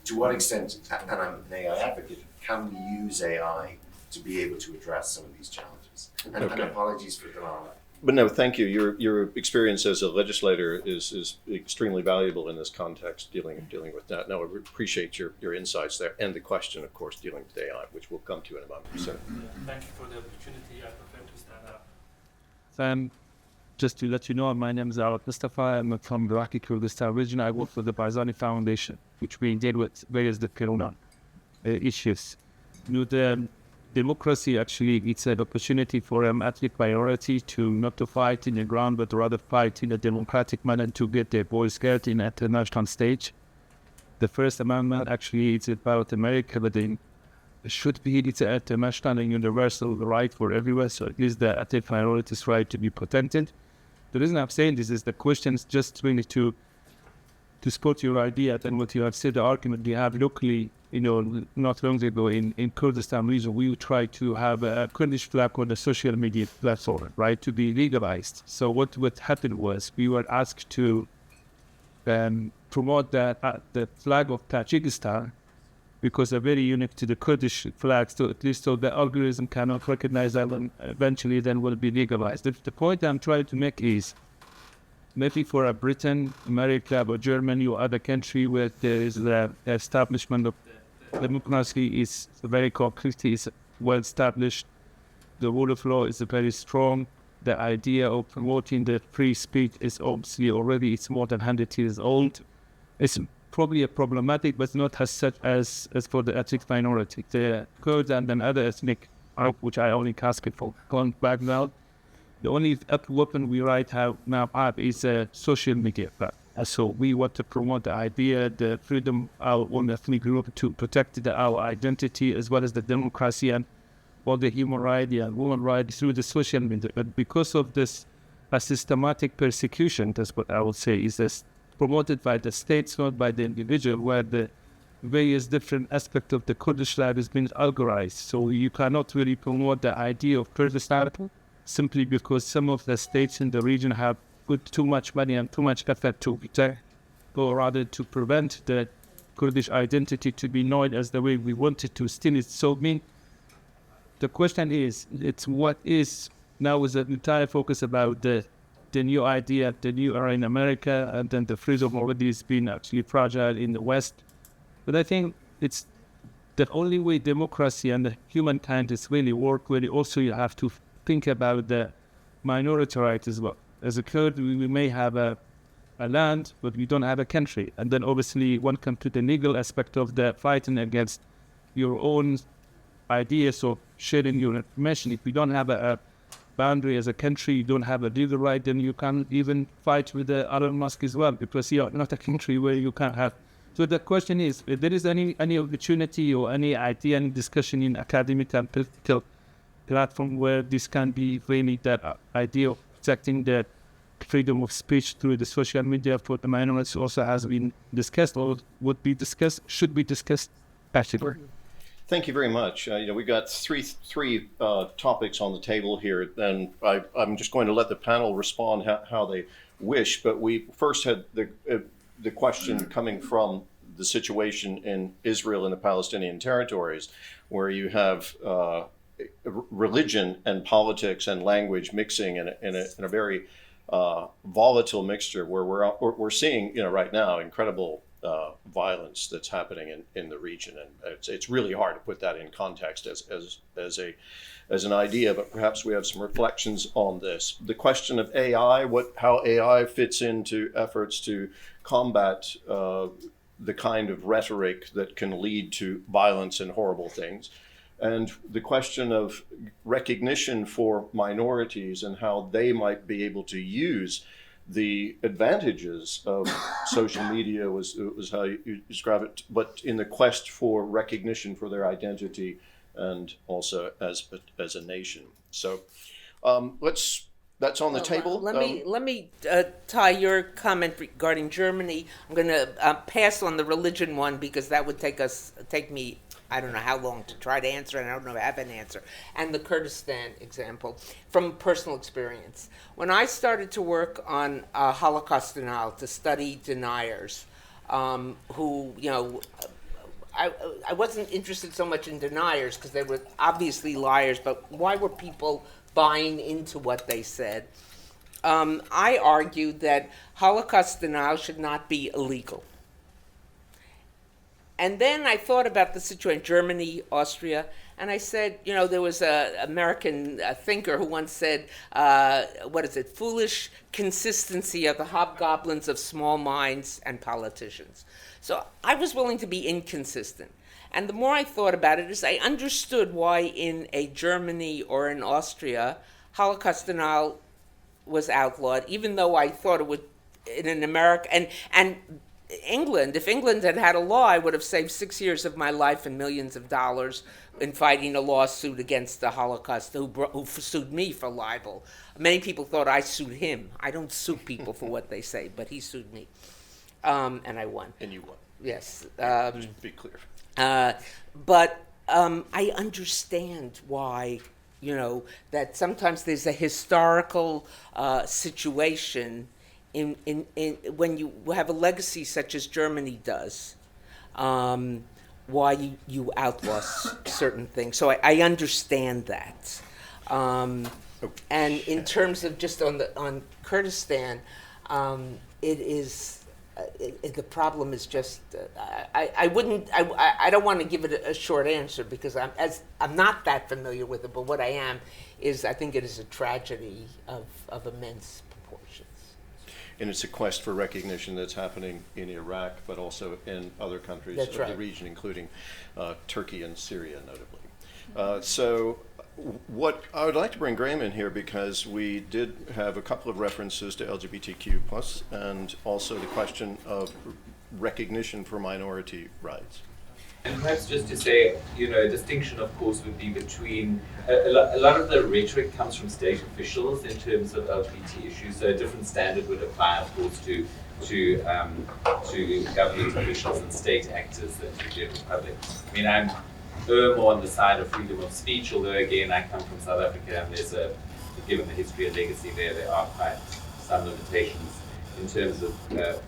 to what extent, and I'm an AI advocate, can we use AI to be able to address some of these challenges? And apologies for the long. But no, thank you. Your experience as a legislator is extremely valuable in this context, dealing with that. No, I appreciate your insights there, and the question, of course, dealing with AI, which we'll come to in a moment. So, thank you for the opportunity. I prefer to stand up. Just to let you know, my name is Mustafa. I'm from the Iraqi Kurdistan region. I work for the Barzani Foundation, which we deal with various different issues. The democracy, actually, it's an opportunity for ethnic minority to not to fight in the ground, but rather fight in a democratic manner to get their voice heard in international stage. The First Amendment, actually, it's about America, but it should be, it's an international and universal right for everyone, so it is the ethnic minorities' right to be protected. The reason I'm saying this is the question is just really to support your idea and what you have said, the argument we have locally, not long ago in Kurdistan region, we try to have a Kurdish flag on the social media platform, right, to be legalized. So what happened was we were asked to promote the flag of Tajikistan, because they're very unique to the Kurdish flag, so at least so the algorithm cannot recognize that, and eventually then will be legalized. The point I'm trying to make is, maybe for a Britain, America, or Germany, or other country where there is the establishment of democracy is very concrete, is well established, the rule of law is very strong, the idea of promoting the free speech is obviously already, it's more than 100 years old. It's probably a problematic, but not as such as for the ethnic minority. The Kurds and then other ethnic group, which I only cast it for background, the only weapon we now have is social media. So we want to promote the idea, the freedom of our own ethnic group to protect our identity as well as the democracy and all the human rights and women rights through the social media. But because of this systematic persecution, that's what I would say, is this promoted by the states, not by the individual, where the various different aspects of the Kurdish life has been algorithmed. So you cannot really promote the idea of Kurdistan simply because some of the states in the region have put too much money and too much effort to protect, or rather to prevent the Kurdish identity to be known as the way we want it to. Still, it's so mean. The question is, it's what is now is the entire focus about the new idea, the new era in America, and then the freedom already has been actually fragile in the West. But I think it's the only way democracy and the humankind is really work, really also you have to think about the minority rights as well. As a Kurd, we may have a land, but we don't have a country. And then obviously one comes to the legal aspect of the fighting against your own ideas of sharing your information. If you don't have a boundary as a country, you don't have a legal right, then you can't even fight with the Elon Musk as well, because you're not a country where you can't have. So the question is, if there is any opportunity or any idea, any discussion in academic and political platform where this can be really that idea of protecting the freedom of speech through the social media for the minorities also has been discussed or would be discussed, should be discussed, Patrick. Thank you very much. We've got three topics on the table here, and I'm just going to let the panel respond how they wish. But we first had the question coming from the situation in Israel and the Palestinian territories, where you have religion and politics and language mixing in a very volatile mixture, where we're seeing right now incredible violence that's happening in the region, and it's really hard to put that in context as an idea. But perhaps we have some reflections on this. The question of AI, how AI fits into efforts to combat the kind of rhetoric that can lead to violence and horrible things. And the question of recognition for minorities and how they might be able to use the advantages of social media was how you describe it, but in the quest for recognition for their identity and also as a nation. So that's on the table. Let me tie your comment regarding Germany. I'm going to pass on the religion one because that would take me I don't know how long to try to answer, and I don't know if I have an answer. And the Kurdistan example from personal experience. When I started to work on Holocaust denial, to study deniers, who, I wasn't interested so much in deniers because they were obviously liars, but why were people buying into what they said? I argued that Holocaust denial should not be illegal. And then I thought about the situation in Germany, Austria, and I said, there was an American thinker who once said, foolish consistency of the hobgoblins of small minds and politicians. So I was willing to be inconsistent. And the more I thought about it, is I understood why in a Germany or in Austria, Holocaust denial was outlawed, even though I thought it would, in an America, and England, if England had had a law, I would have saved 6 years of my life and millions of dollars in fighting a lawsuit against the Holocaust, who sued me for libel. Many people thought I sued him. I don't sue people for what they say, but he sued me. And I won. And you won. Yes. Just to be clear. But I understand why, that sometimes there's a historical situation when you have a legacy such as Germany does, why you outlaw certain things. So I understand that. And in terms of just on Kurdistan, it is the problem is just I don't want to give it a short answer because I'm not that familiar with it. But what I am is I think it is a tragedy of immense proportions. And it's a quest for recognition that's happening in Iraq, but also in other countries That's of right. the region, including Turkey and Syria, notably. So what I would like to bring Graeme in here because we did have a couple of references to LGBTQ+, and also the question of recognition for minority rights. And perhaps just to say, a distinction, of course, would be between a lot of the rhetoric comes from state officials in terms of LGBT issues. So a different standard would apply, of course, to government officials and state actors than to the general public. I mean, I'm more on the side of freedom of speech, although again, I come from South Africa, and given the history and legacy there are quite some limitations in terms of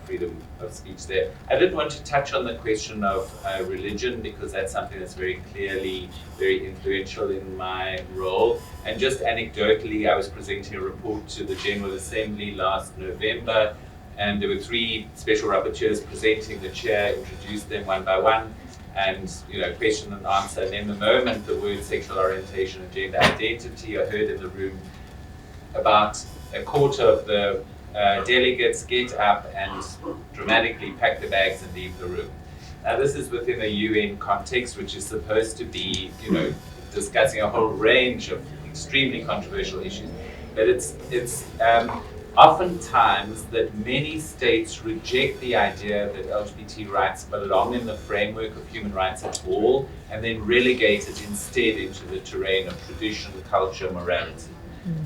freedom of speech there. I did want to touch on the question of religion because that's something that's very clearly very influential in my role. And just anecdotally, I was presenting a report to the General Assembly last November, and there were 3 special rapporteurs presenting. The chair introduced them one by one, and question and answer. And then the moment the word sexual orientation and gender identity are heard in the room, about a quarter of the delegates get up and dramatically pack their bags and leave the room. Now, this is within a UN context, which is supposed to be, discussing a whole range of extremely controversial issues. But it's oftentimes that many states reject the idea that LGBT rights belong in the framework of human rights at all, and then relegate it instead into the terrain of tradition, culture, morality.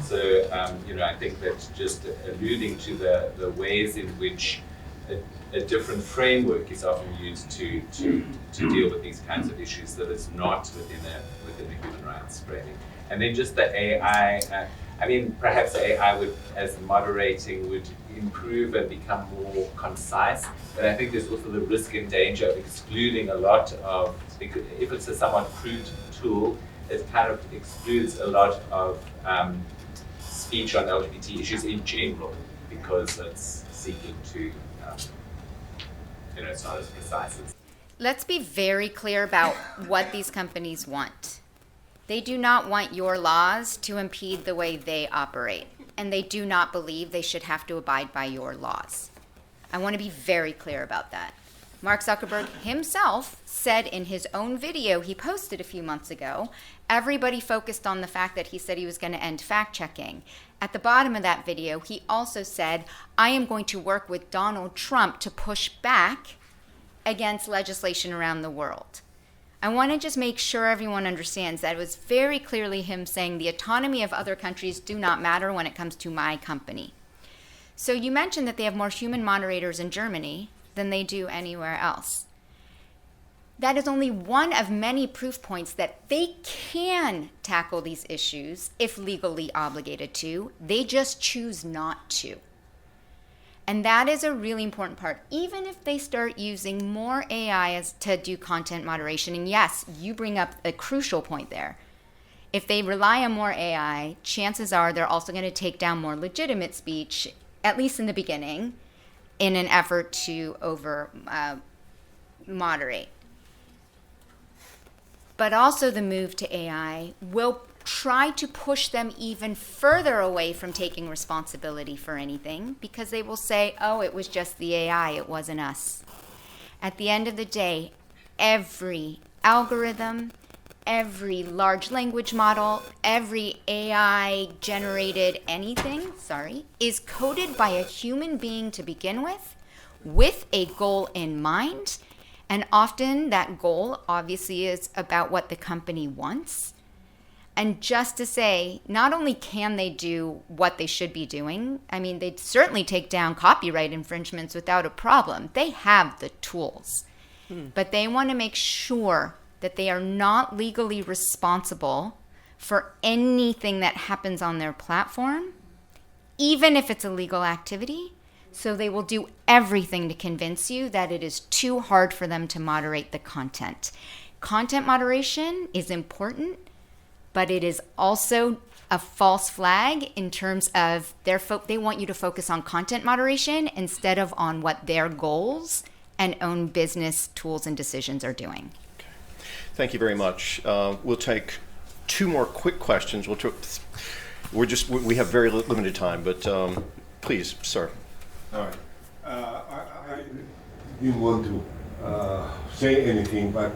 So, I think that just alluding to the ways in which a different framework is often used to deal with these kinds of issues that is not within the human rights framing. And then just the AI, perhaps AI would, as moderating, would improve and become more concise, but I think there's also the risk and danger of excluding a lot of, if it's a somewhat crude tool, it kind of excludes a lot of speech on LGBT issues in general, because it's seeking to, it's not as precise as. Let's be very clear about what these companies want. They do not want your laws to impede the way they operate, and they do not believe they should have to abide by your laws. I want to be very clear about that. Mark Zuckerberg himself said in his own video he posted a few months ago, everybody focused on the fact that he said he was going to end fact-checking. At the bottom of that video, he also said, I am going to work with Donald Trump to push back against legislation around the world. I want to just make sure everyone understands that it was very clearly him saying the autonomy of other countries do not matter when it comes to my company. So you mentioned that they have more human moderators in Germany than they do anywhere else. That is only one of many proof points that they can tackle these issues if legally obligated to. They just choose not to. And that is a really important part, even if they start using more AI to do content moderation. And yes, you bring up a crucial point there. If they rely on more AI, chances are they're also going to take down more legitimate speech, at least in the beginning, in an effort to moderate. But also the move to AI will try to push them even further away from taking responsibility for anything, because they will say, oh, it was just the AI, it wasn't us. At the end of the day, every algorithm, every large language model, every AI generated anything, is coded by a human being to begin with a goal in mind. And often that goal obviously is about what the company wants. And just to say, not only can they do what they should be doing, they'd certainly take down copyright infringements without a problem. They have the tools. But they want to make sure that they are not legally responsible for anything that happens on their platform, even if it's a legal activity, So they will do everything to convince you that it is too hard for them to moderate the content. Content moderation is important, but it is also a false flag in terms of they want you to focus on content moderation instead of on what their goals and own business tools and decisions are doing. Okay. Thank you very much. We'll take 2 more quick questions. We have very limited time, but please, sir. All right. I didn't want to say anything, but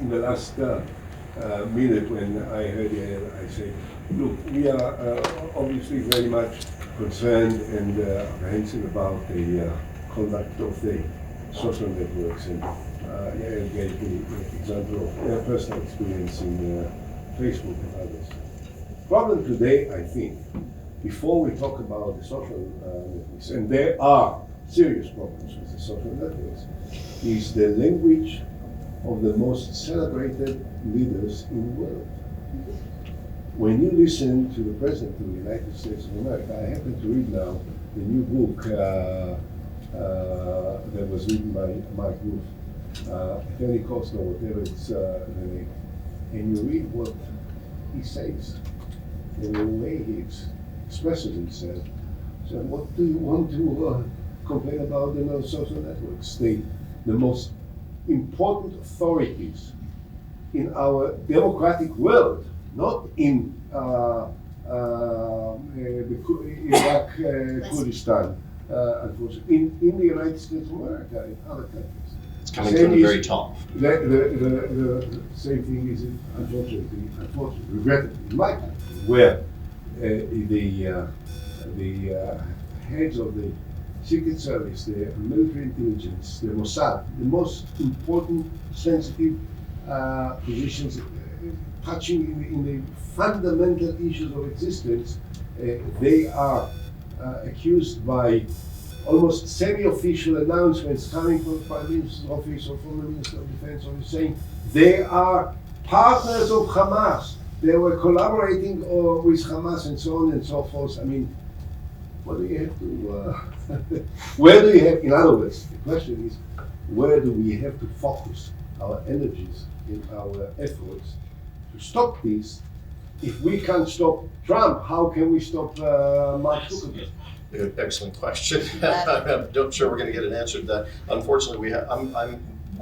in the last minute when I heard it, I said, look, we are obviously very much concerned and apprehensive about the conduct of the social networks, and I gave the example of personal experience in Facebook and others. Problem today, I think, before we talk about the social networks, and there are serious problems with the social networks, is the language of the most celebrated leaders in the world. When you listen to the President of the United States of America, I happen to read now the new book that was written by Mark Ruth, at any cost or whatever it's the name, and you read what he says, and the way he expresses himself. So what do you want to complain about in those social networks? The most important authorities in our democratic world, not in the Iraq, Kurdistan, unfortunately, in the United States of America, in other countries. It's coming from the very top. The same thing is, unfortunately, regrettably, in my country, where the heads of the Secret Service, the military intelligence, the Mossad, the most important, sensitive positions touching in the fundamental issues of existence, they are accused by almost semi-official announcements coming from the Prime Minister's office or from the Minister of Defense office saying they are partners of Hamas. They were collaborating with Hamas and so on and so forth. I mean, what do you have to, where do you have, in other words, the question is, where do we have to focus our energies in our efforts to stop this? If we can't stop Trump, how can we stop Mark Zuckerberg? Excellent question. I'm not sure we're going to get an answer to that. Unfortunately, we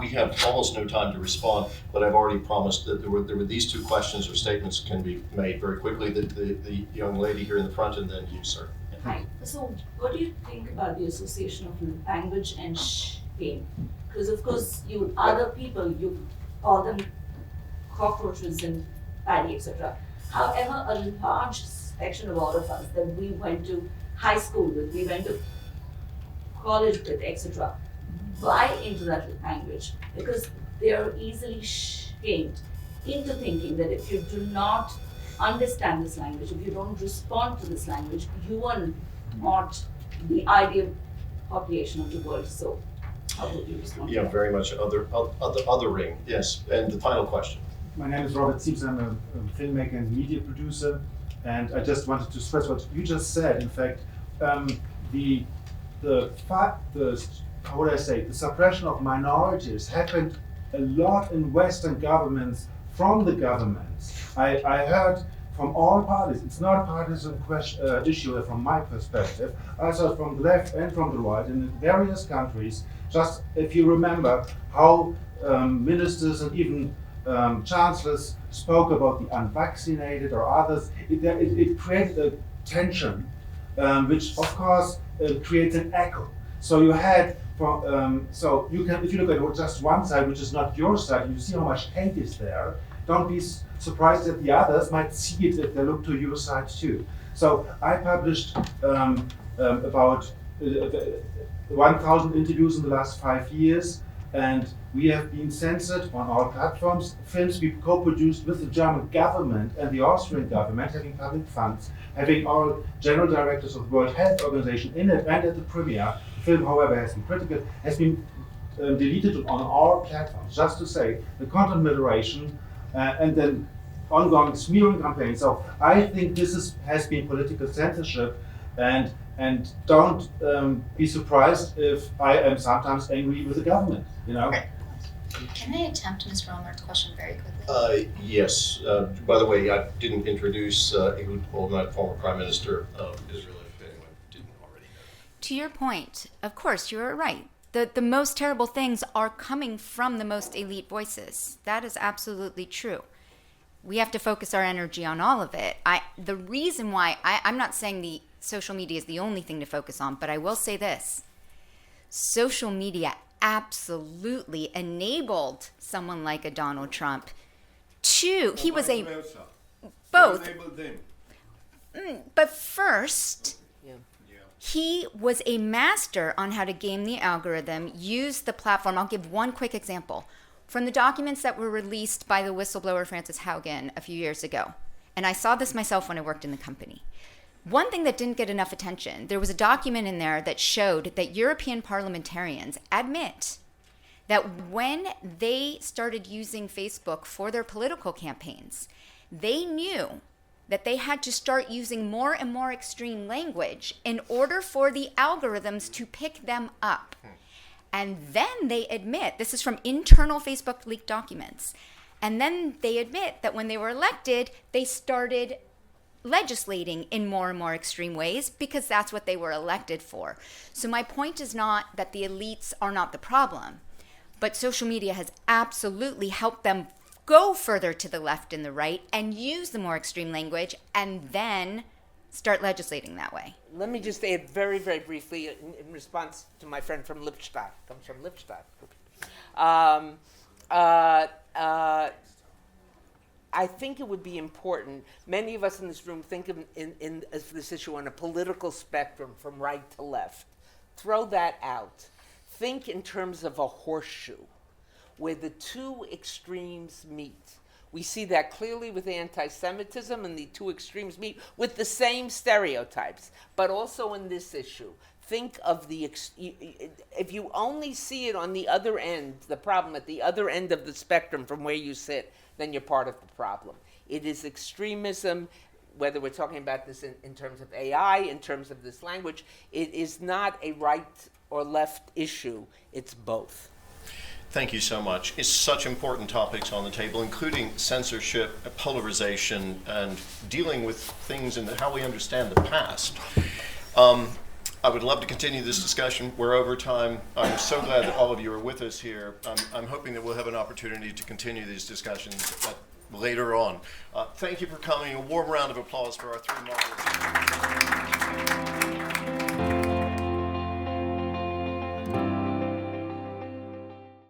have almost no time to respond, but I've already promised that there were these 2 questions or statements can be made very quickly. The young lady here in the front, and then you, sir. Hi. So, what do you think about the association of language and shame? Because, of course, other people, you call them cockroaches and paddy, etc. However, a large section of all of us that we went to high school with, we went to college with, etc., buy into that language because they are easily shamed into thinking that if you do not understand this language, if you don't respond to this language, you are not the ideal population of the world. So, how would you respond? Yeah, very much othering. Yes, and the final question. My name is Robert Siebes. I'm a filmmaker and media producer, and I just wanted to stress what you just said. In fact, the suppression of minorities happened a lot in Western governments from the governments. I heard from all parties. It's not a partisan issue from my perspective. I saw it from the left and from the right in various countries. Just if you remember how ministers and even chancellors spoke about the unvaccinated or others, it created a tension, which of course creates an echo. So you had, so you can, if you look at just one side, which is not your side, you see how much hate is there. Don't be surprised that the others might see it if they look to your side too. So I published about 1,000 interviews in the last 5 years, and we have been censored on our platforms. Films we co-produced with the German government and the Austrian government, having public funds, having our general directors of the World Health Organization in it and at the premiere. The film, however, has been critical, has been deleted on our platforms, just to say the content moderation and then ongoing smearing campaigns. So I think this has been political censorship, and And don't be surprised if I am sometimes angry with the government, you know? Can I attempt Ms. Romer's question very quickly? Yes. By the way, I didn't introduce Ehud Olmert, former Prime Minister of Israel, if anyone didn't already know. To your point, of course, you're right. The most terrible things are coming from the most elite voices. That is absolutely true. We have to focus our energy on all of it. The reason why, I'm not saying the social media is the only thing to focus on, but I will say this. Social media absolutely enabled someone like a Donald Trump to, he was a, both. But first, he was a master on how to game the algorithm, use the platform. I'll give one quick example. From the documents that were released by the whistleblower Frances Haugen a few years ago, and I saw this myself when I worked in the company. One thing that didn't get enough attention, there was a document in there that showed that European parliamentarians admit that when they started using Facebook for their political campaigns, they knew that they had to start using more and more extreme language in order for the algorithms to pick them up. And then they admit, this is from internal Facebook leaked documents, and then they admit that when they were elected, they started legislating in more and more extreme ways because that's what they were elected for. So my point is not that the elites are not the problem, but social media has absolutely helped them go further to the left and the right and use the more extreme language and then start legislating that way. Let me just add very, very briefly in response to my friend from Lipstadt. Comes from Lipstadt. I think it would be important. Many of us in this room think of this issue on a political spectrum from right to left. Throw that out. Think in terms of a horseshoe where the two extremes meet. We see that clearly with anti-Semitism, and the two extremes meet with the same stereotypes, but also in this issue. Think of if you only see it on the other end, the problem at the other end of the spectrum from where you sit, then you're part of the problem. It is extremism, whether we're talking about this in terms of AI, in terms of this language. It is not a right or left issue, it's both. Thank you so much. It's such important topics on the table, including censorship, polarization, and dealing with things and how we understand the past. I would love to continue this discussion. We're over time. I'm so glad that all of you are with us here. I'm hoping that we'll have an opportunity to continue these discussions later on. Thank you for coming. A warm round of applause for our three moderates.